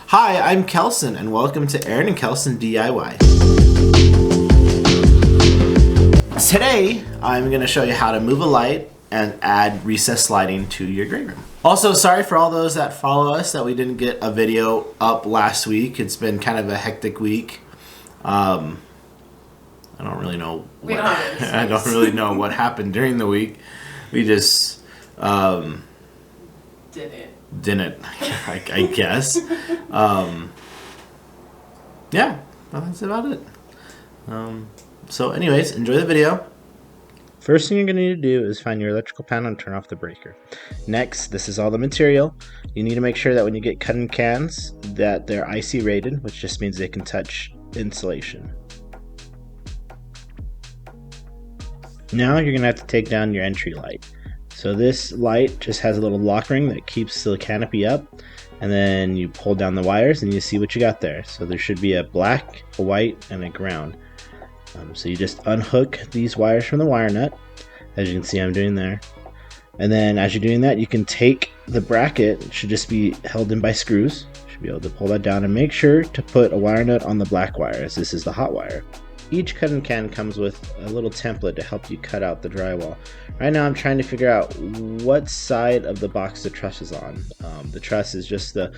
Hi, I'm Kelson, and welcome to Aaron and Kelson DIY. Today, I'm going to show you how to move a light and add recessed lighting to your grey room. Also, sorry for all those that follow us that we didn't get a video up last week. It's been kind of a hectic week. I don't really know. I don't really know what happened during the week. We just didn't. I guess. Yeah, that's about it. So anyways, enjoy the video. First thing you're going to need to do is find your electrical panel and turn off the breaker. Next, this is all the material. You need to make sure that when you get cutting cans that they're IC rated, which just means they can touch insulation. Now you're going to have to take down your entry light. So this light just has a little lock ring that keeps the canopy up, and then you pull down the wires and you see what you got there. So there should be a black, a white, and a ground. So you just unhook these wires from the wire nut, as you can see I'm doing there. And then as you're doing that, you can take the bracket, it should just be held in by screws. You should be able to pull that down and make sure to put a wire nut on the black wire, as this is the hot wire. Each cutting can comes with a little template to help you cut out the drywall. Right now I'm trying to figure out what side of the box the truss is on. The truss is just the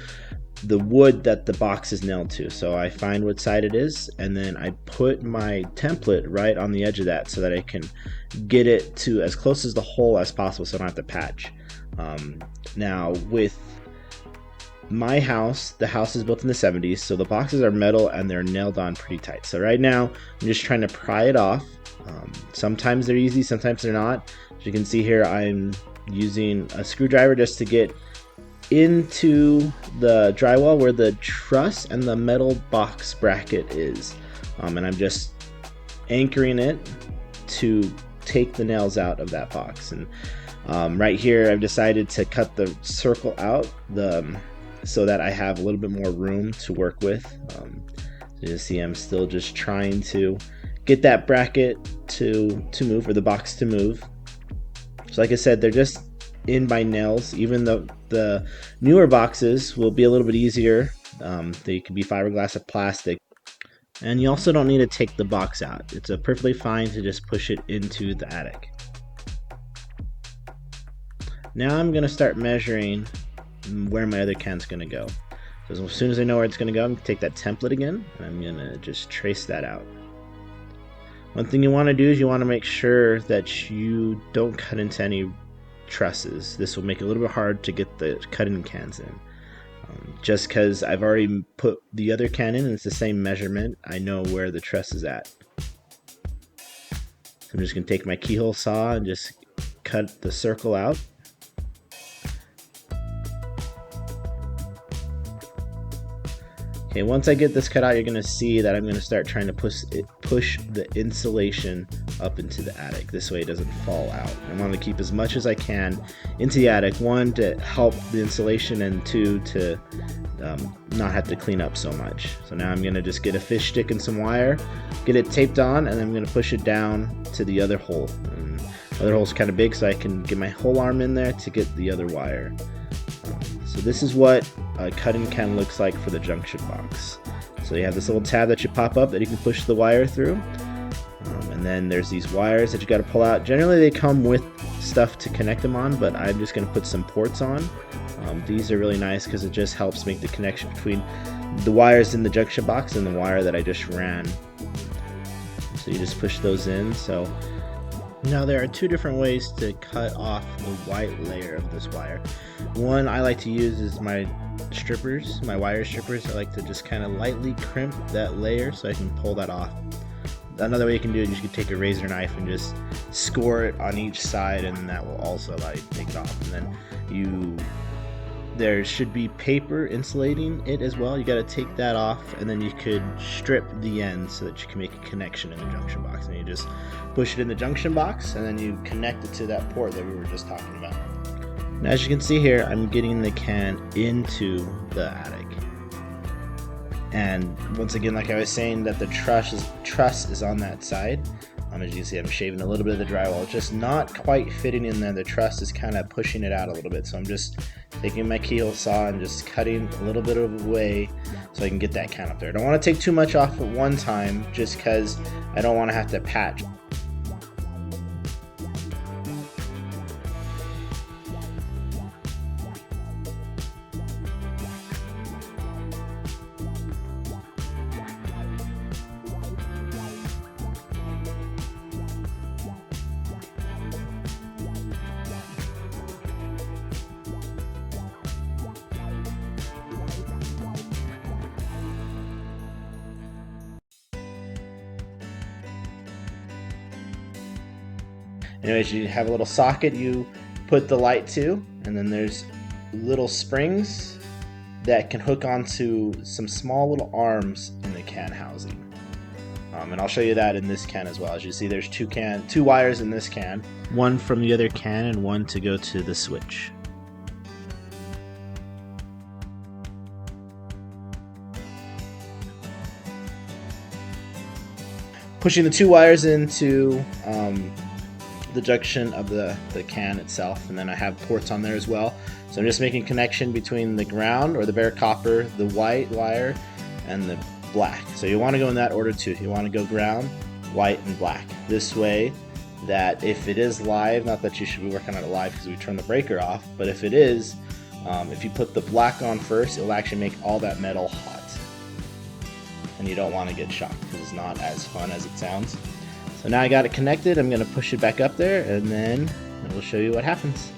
wood that the box is nailed to. So I find what side it is, and then I put my template right on the edge of that so that I can get it to as close as the hole as possible so I don't have to patch. Now with my house, the house is built in the 70s, so the boxes are metal and they're nailed on pretty tight. So right now I'm just trying to pry it off. Sometimes they're easy, sometimes they're not. As you can see here, I'm using a screwdriver just to get into the drywall where the truss and the metal box bracket is, and I'm just anchoring it to take the nails out of that box. And right here I've decided to cut the circle out so that I have a little bit more room to work with. You see I'm still just trying to get that bracket to move, or the box to move. So like I said, they're just in by nails. Even though the newer boxes will be a little bit easier, they can be fiberglass or plastic. And you also don't need to take the box out. It's perfectly fine to just push it into the attic. Now I'm going to start measuring where my other can's going to go. So as soon as I know where it's going to go, I'm going to take that template again and I'm going to just trace that out. One thing you want to do is you want to make sure that you don't cut into any trusses. This will make it a little bit hard to get the cutting cans in. Just because I've already put the other can in and it's the same measurement, I know where the truss is at. So I'm just going to take my keyhole saw and just cut the circle out. Okay, once I get this cut out, you're going to see that I'm going to start trying to push the insulation up into the attic. This way it doesn't fall out. I want to keep as much as I can into the attic. One, to help the insulation, and two, to not have to clean up so much. So now I'm going to just get a fish stick and some wire, get it taped on, and then I'm going to push it down to the other hole. And the other hole's kind of big, so I can get my whole arm in there to get the other wire. So this is what a cutting can looks like for the junction box. So you have this little tab that you pop up that you can push the wire through, and then there's these wires that you got to pull out. Generally they come with stuff to connect them on, but I'm just going to put some ports on. These are really nice because it just helps make the connection between the wires in the junction box and the wire that I just ran. So you just push those in. So now there are two different ways to cut off the white layer of this wire. One I like to use is my strippers, my wire strippers. I like to just kind of lightly crimp that layer so I can pull that off. Another way you can do it is you can take a razor knife and just score it on each side, and that will also allow you to take it off. And then there should be paper insulating it as well. You got to take that off, and then you could strip the end so that you can make a connection in the junction box. And you just push it in the junction box, and then you connect it to that port that we were just talking about. Now, as you can see here, I'm getting the can into the attic. And once again, like I was saying, that the truss is on that side. As you can see, I'm shaving a little bit of the drywall. It's just not quite fitting in there. The truss is kind of pushing it out a little bit. So I'm just taking my keyhole saw and just cutting a little bit of away so I can get that can up there. I don't want to take too much off at one time just because I don't want to have to patch. Anyways, you have a little socket you put the light to, and then there's little springs that can hook onto some small little arms in the can housing. And I'll show you that in this can as well. As you see, there's two wires in this can. One from the other can and one to go to the switch. Pushing the two wires into the junction of the can itself, and then I have ports on there as well. So I'm just making connection between the ground or the bare copper, the white wire, and the black. So you want to go in that order too. You want to go ground, white, and black. This way that if it is live, not that you should be working on it live because we turn the breaker off, but if it is, if you put the black on first, it will actually make all that metal hot. And you don't want to get shocked because it's not as fun as it sounds. So now I got it connected. I'm going to push it back up there, and then I will show you what happens.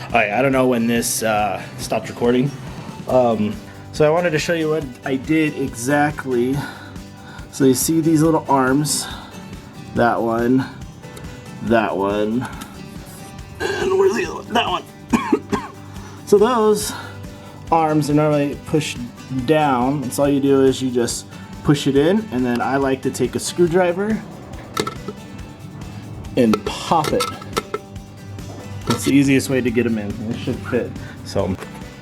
Alright, I don't know when this stopped recording. So I wanted to show you what I did exactly. So you see these little arms. That one. And where's the other one? That one. So those arms are normally pushed down. And so all you do is you just push it in, and then I like to take a screwdriver and pop it. That's the easiest way to get them in. It should fit. So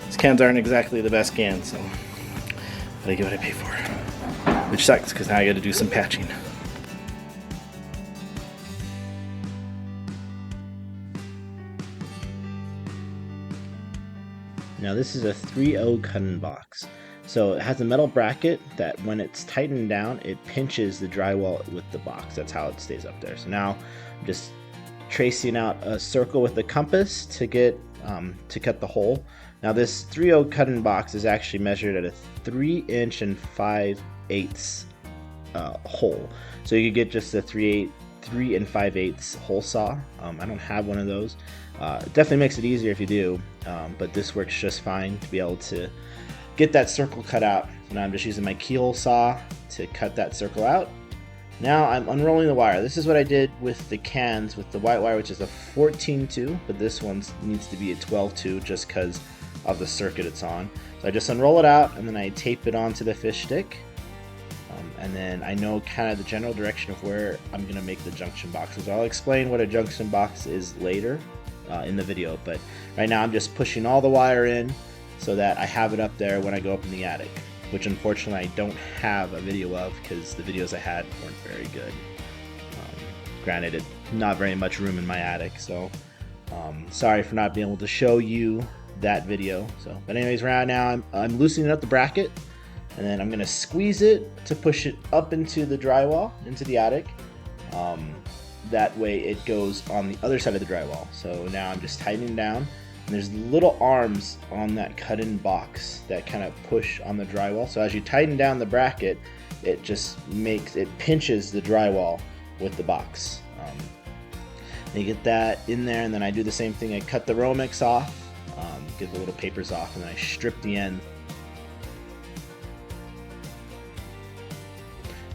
these cans aren't exactly the best cans, so I get what I pay for, which sucks because now I got to do some patching. Now this is a 3/0 cut-in box. So it has a metal bracket that when it's tightened down, it pinches the drywall with the box. That's how it stays up there. So now I'm just tracing out a circle with the compass to get to cut the hole. Now this 3/0 cut-in box is actually measured at a 3 inch and 5/8 hole. So you could get just a 3 and 5/8 hole saw. I don't have one of those. It definitely makes it easier if you do, but this works just fine to be able to get that circle cut out. So now I'm just using my keyhole saw to cut that circle out. Now I'm unrolling the wire. This is what I did with the cans with the white wire, which is a 14-2, but this one needs to be a 12-2 just because of the circuit it's on. So I just unroll it out, and then I tape it onto the fish stick. And then I know kind of the general direction of where I'm going to make the junction boxes. I'll explain what a junction box is later in the video, but right now I'm just pushing all the wire in so that I have it up there when I go up in the attic, which unfortunately I don't have a video of because the videos I had weren't very good. Granted, it's not very much room in my attic, so sorry for not being able to show you that video. So, but anyways, right now I'm loosening up the bracket, and then I'm gonna squeeze it to push it up into the drywall, into the attic. That way it goes on the other side of the drywall. So now I'm just tightening down. And there's little arms on that cut-in box that kind of push on the drywall. So as you tighten down the bracket, it just pinches the drywall with the box. You get that in there, and then I do the same thing. I cut the Romex off, get the little papers off, and then I strip the end.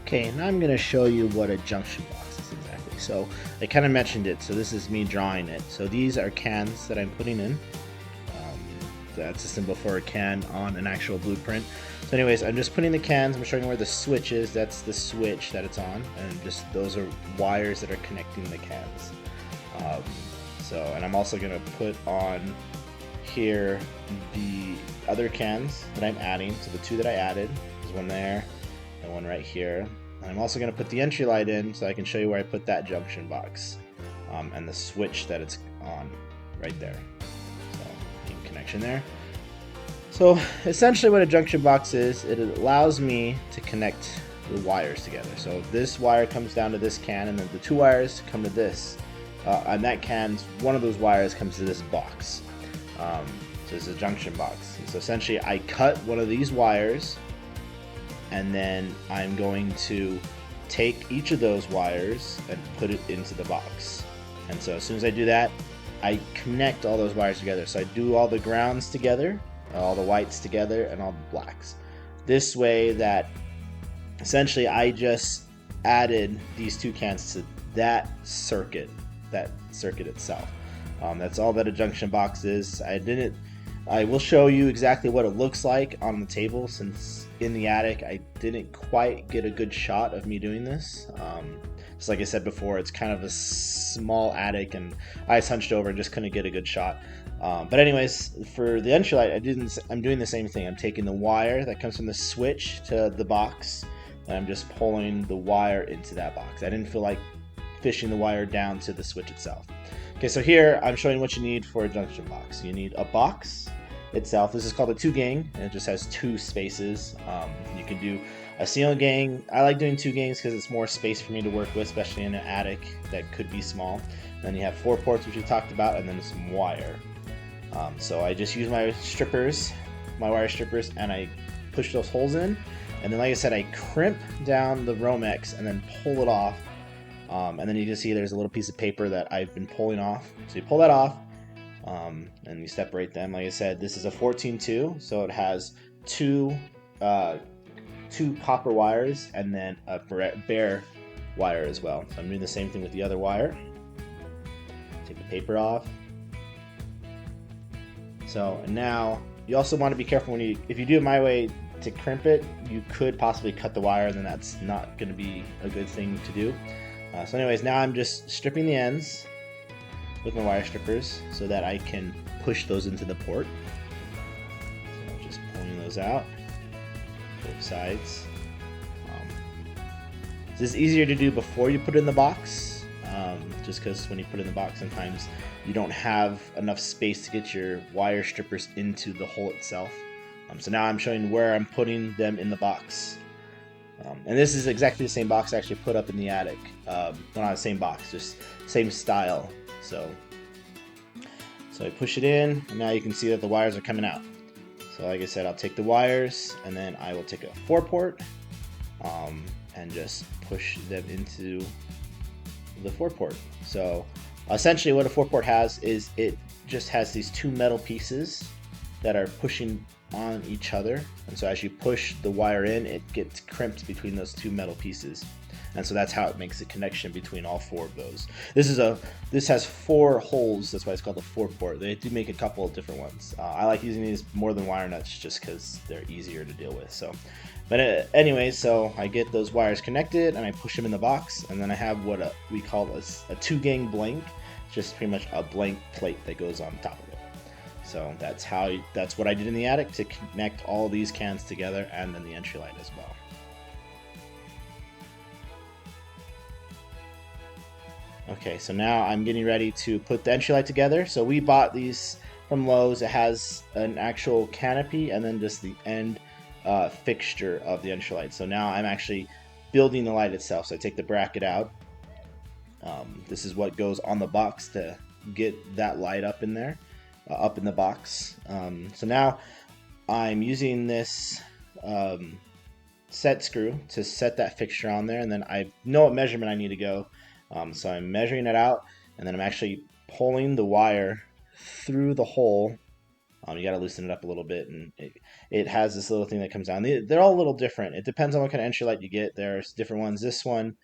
Okay, now I'm going to show you what a junction box is exactly. So I kind of mentioned it, so this is me drawing it. So these are cans that I'm putting in. That's a symbol for a can on an actual blueprint. So anyways, I'm just putting the cans, I'm showing where the switch is. That's the switch that it's on, and just those are wires that are connecting the cans. And I'm also going to put on here the other cans that I'm adding. So the two that I added, there's one there and one right here. And I'm also going to put the entry light in so I can show you where I put that junction box and the switch that it's on right there. So, connection there. So essentially what a junction box is, it allows me to connect the wires together. So this wire comes down to this can, and then the two wires come to this. On that can, one of those wires comes to this box. So it's a junction box. And so essentially I cut one of these wires, and then I'm going to take each of those wires and put it into the box. And so as soon as I do that, I connect all those wires together. So I do all the grounds together, all the whites together, and all the blacks. This way that essentially I just added these two cans to that circuit itself. That's all that a junction box is. I will show you exactly what it looks like on the table, since in the attic I didn't quite get a good shot of me doing this. Just like I said before, it's kind of a small attic and I just hunched over and just couldn't get a good shot. But anyways, for the entry light, I'm doing the same thing. I'm taking the wire that comes from the switch to the box, and I'm just pulling the wire into that box. I didn't feel like fishing the wire down to the switch itself. Okay, so here I'm showing what you need for a junction box. You need a box itself. This is called a 2-gang, and it just has 2 spaces. You can do a single gang. I like doing 2 gangs because it's more space for me to work with, especially in an attic that could be small. Then you have 4 ports, which we talked about, and then some wire. So I just use my wire strippers, and I push those holes in. And then, like I said, I crimp down the Romex and then pull it off. And then you can see there's a little piece of paper that I've been pulling off. So you pull that off, and you separate them. Like I said, this is a 14-2, so it has two copper wires and then a bare wire as well. So I'm doing the same thing with the other wire. Take the paper off. So now you also want to be careful if you do it my way to crimp it, you could possibly cut the wire, and then that's not going to be a good thing to do. So anyways, now I'm just stripping the ends with my wire strippers so that I can push those into the port. So I'm just pulling those out, both sides. This is easier to do before you put it in the box, just because when you put it in the box, sometimes you don't have enough space to get your wire strippers into the hole itself. So now I'm showing where I'm putting them in the box. And this is exactly the same box I actually put up in the attic. Well, not the same box, just same style. So I push it in, and now you can see that the wires are coming out. So like I said, I'll take the wires, and then I will take a 4-port and just push them into the 4-port. So essentially what a 4-port has is it just has these 2 metal pieces that are pushing on each other, and so as you push the wire in, it gets crimped between those 2 metal pieces, and so that's how it makes a connection between all 4 of those. This has 4 holes, that's why it's called a 4-port. They do make a couple of different ones. I like using these more than wire nuts just because they're easier to deal with. But anyways, so I get those wires connected and I push them in the box, and then I have what we call a 2-gang blank, just pretty much a blank plate that goes on top of it. So that's what I did in the attic to connect all these cans together, and then the entry light as well. Okay, so now I'm getting ready to put the entry light together. So we bought these from Lowe's. It has an actual canopy and then just the end fixture of the entry light. So now I'm actually building the light itself. So I take the bracket out. This is what goes on the box to get that light up in there. Up in the box. So now I'm using this set screw to set that fixture on there, and then I know what measurement I need to go. So I'm measuring it out, and then I'm actually pulling the wire through the hole. You got to loosen it up a little bit, and it has this little thing that comes down. They're all a little different. It depends on what kind of entry light you get. There's different ones. This one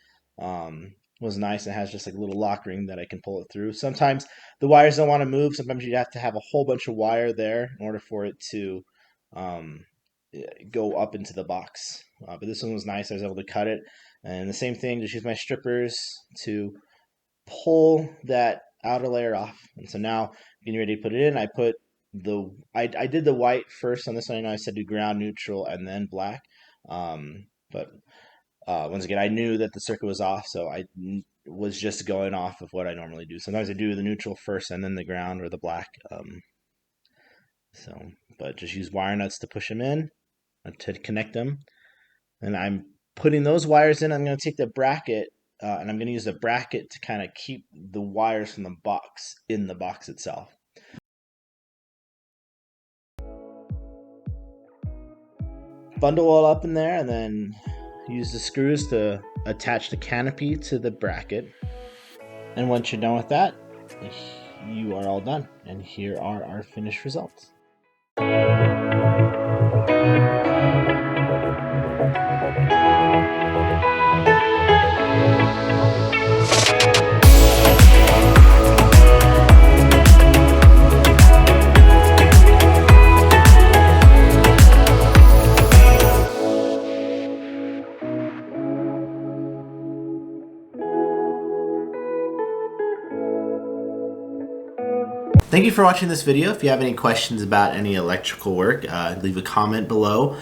was nice. It has just like a little lock ring that I can pull it through. Sometimes the wires don't want to move. Sometimes you have to have a whole bunch of wire there in order for it to go up into the box. But this one was nice. I was able to cut it. And the same thing, just use my strippers to pull that outer layer off. And so now getting ready to put it in, I did the white first on this one. I know I said do ground, neutral, and then black. But Once again, I knew that the circuit was off, so I was just going off of what I normally do. Sometimes I do the neutral first and then the ground or the black. But just use wire nuts to push them in, to connect them. And I'm putting those wires in. I'm going to take the bracket, and I'm going to use the bracket to kind of keep the wires from the box in the box itself. Bundle all up in there, and then use the screws to attach the canopy to the bracket. And once you're done with that, you are all done. And here are our finished results. Thank you for watching this video. If you have any questions about any electrical work, leave a comment below.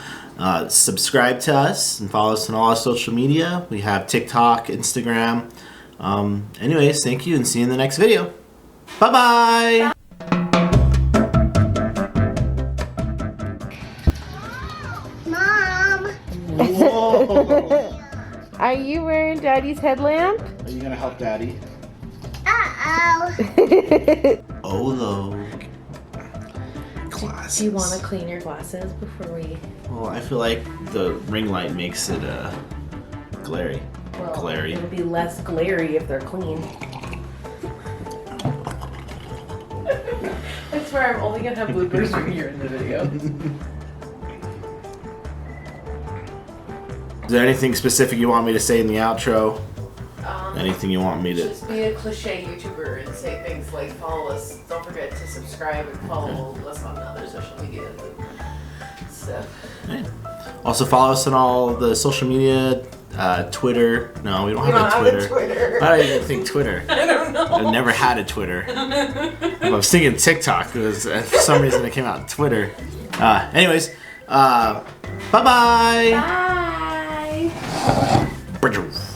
Subscribe to us and follow us on all our social media. We have TikTok, Instagram. Anyways, thank you and see you in the next video. Bye-bye! Mom! Whoa! Are you wearing Daddy's headlamp? Are you gonna help Daddy? Uh-oh. Oh, glasses. Do you want to clean your glasses before we... Well, I feel like the ring light makes it glary. Well, Glary. it'll be less glary if they're clean. I swear I'm only going to have bloopers when you're in the video. Is there anything specific you want me to say in the outro? Anything you want me to... Just be a cliche YouTuber and say things like follow us. Don't forget to subscribe and follow us on other social media and stuff. Right. Also follow us on all the social media, Twitter. No, we don't have a Twitter. Twitter. I don't even think Twitter. I don't know. I've never had a Twitter. I was thinking TikTok because for some reason it came out Twitter. Anyways, bye-bye. Bye.